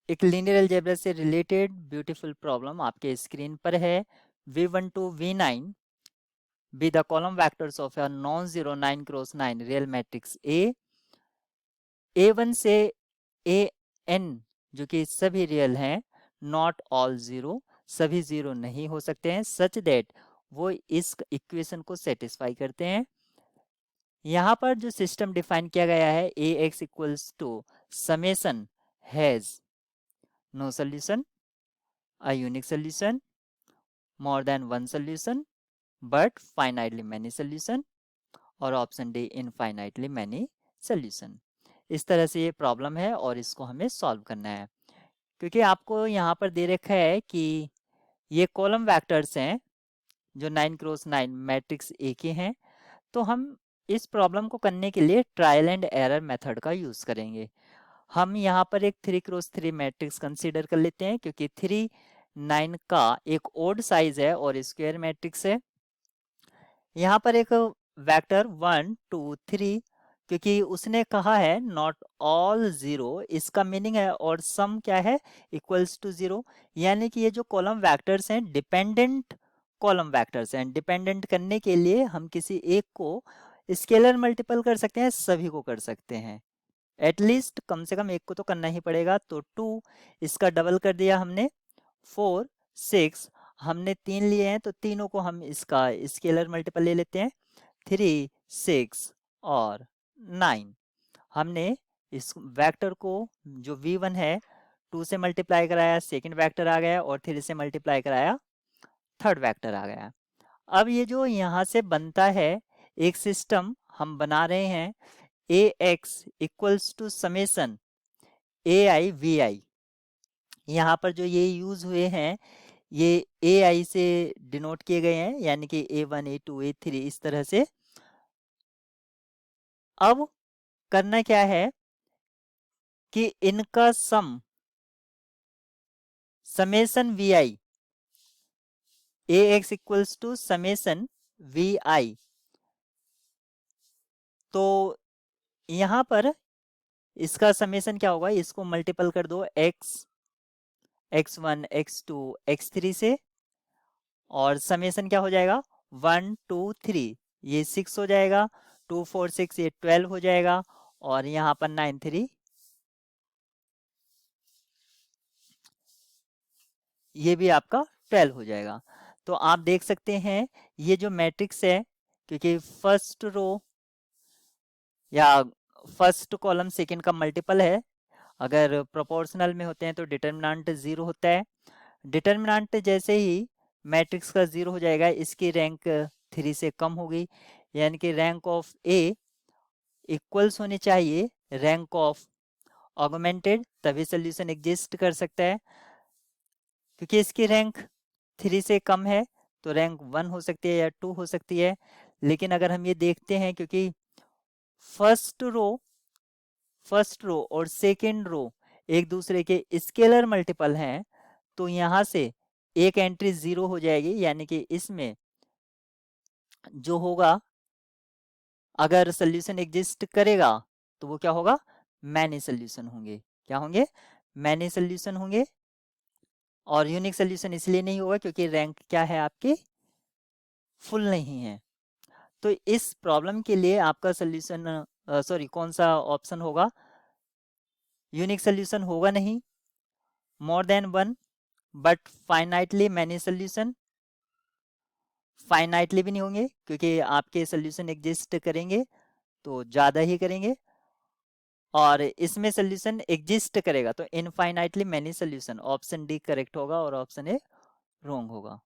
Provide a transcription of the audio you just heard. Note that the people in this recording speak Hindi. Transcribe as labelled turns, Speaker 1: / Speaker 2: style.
Speaker 1: एक लीनियर अलजेब्रा से रिलेटेड ब्यूटीफुल प्रॉब्लम आपके स्क्रीन पर है। V1 to V9 be the column vectors of a non-zero 9 cross 9 real matrix A1 से AN जो कि सभी रियल हैं, नॉट ऑल जीरो, सभी जीरो नहीं हो सकते हैं, सच दैट वो इस इक्वेशन को सेटिस्फाई करते हैं। यहाँ पर जो सिस्टम डिफाइन किया गया है A X equals to summation has no solution, a unique solution, more than one solution, but finitely many solution, और option D infinitely many solution. इस तरह से ये प्रॉब्लम है और इसको हमें सॉल्व करना है। क्योंकि आपको यहाँ पर दे रखा है कि ये कॉलम वेक्टर्स हैं जो 9 क्रॉस 9 मैट्रिक्स ए के हैं, तो हम इस प्रॉब्लम को करने के लिए ट्रायल एंड एरर मेथड का यूज करेंगे। हम यहाँ पर एक 3 क्रॉस 3 मैट्रिक्स कंसीडर कर लेते हैं, क्योंकि 3 9 का एक ओड साइज है और स्क्वायर मैट्रिक्स है। यहाँ पर एक वेक्टर 1 2 3, क्योंकि उसने कहा है नॉट ऑल जीरो, इसका मीनिंग है और सम क्या है, इक्वल्स टू जीरो, यानी कि ये जो कॉलम वेक्टर्स हैं डिपेंडेंट कॉलम वेक्टर्स हैं। डिपेंडेंट करने के लिए हम किसी एक को स्केलर मल्टीपल कर सकते हैं, सभी को कर सकते हैं, एटलीस्ट कम से कम एक को तो करना ही पड़ेगा। तो 2 इसका डबल कर दिया हमने, 4 6 हमने 3 लिए हैं तो तीनों को हम इसका स्केलर मल्टीपल ले लेते हैं, 3 6 और 9। हमने इस वेक्टर को जो v1 है 2 से मल्टीप्लाई कराया, सेकंड वेक्टर आ गया, और 3 से मल्टीप्लाई कराया, थर्ड वेक्टर आ गया। अब ये जो यहाँ से बनता है एक सिस्टम हम बना रहे हैं, A X equals to summation A I V I. यहाँ पर जो ये यूज हुए हैं ये ए आई से डिनोट किए गए हैं, यानी कि A1 A2 A3 इस तरह से। अब करना क्या है कि इनका sum summation V I, A X equals to summation V I, तो यहाँ पर इसका समेशन क्या होगा, इसको मल्टीपल कर दो x1 x2 x3 से, और समेशन क्या हो जाएगा 1 2 3, ये 6 हो जाएगा, 2 4 6 ये 12 हो जाएगा, और यहाँ पर 9 3 ये भी आपका 12 हो जाएगा। तो आप देख सकते हैं ये जो मैट्रिक्स है, क्योंकि फर्स्ट रो या फर्स्ट कॉलम सेकंड का मल्टीपल है, अगर प्रोपोर्शनल में होते हैं तो डिटर्मिनेंट 0 होता है। डिटर्मिनेंट जैसे ही मैट्रिक्स का 0 हो जाएगा, इसकी रैंक 3 से कम होगी, यानी कि रैंक ऑफ ए इक्वल्स होनी चाहिए रैंक ऑफ ऑगमेंटेड, तभी सोल्यूशन एग्जिस्ट कर सकता है। क्योंकि इसकी रैंक 3 से कम है तो रैंक 1 हो सकती है या 2 हो सकती है। लेकिन अगर हम ये देखते हैं, क्योंकि फर्स्ट रो और सेकेंड रो एक दूसरे के स्केलर मल्टीपल हैं, तो यहाँ से एक एंट्री 0 हो जाएगी, यानी कि इसमें जो होगा अगर सोल्यूशन एग्जिस्ट करेगा तो वो क्या होगा, मैनी सोल्यूशन होंगे। क्या होंगे, मैनी सोल्यूशन होंगे। और यूनिक सोल्यूशन इसलिए नहीं होगा क्योंकि रैंक क्या है आपकी, फुल नहीं है। तो इस प्रॉब्लम के लिए आपका सोल्यूशन सॉरी कौन सा ऑप्शन होगा, यूनिक सोल्यूशन होगा नहीं, more than one, but finitely many solution, finitely भी नहीं होंगे क्योंकि आपके सोल्यूशन एग्जिस्ट करेंगे तो ज़्यादा ही करेंगे, और इसमें सोल्यूशन एग्जिस्ट करेगा तो infinitely many solution, option D correct होगा और ऑप्शन ए रॉन्ग होगा।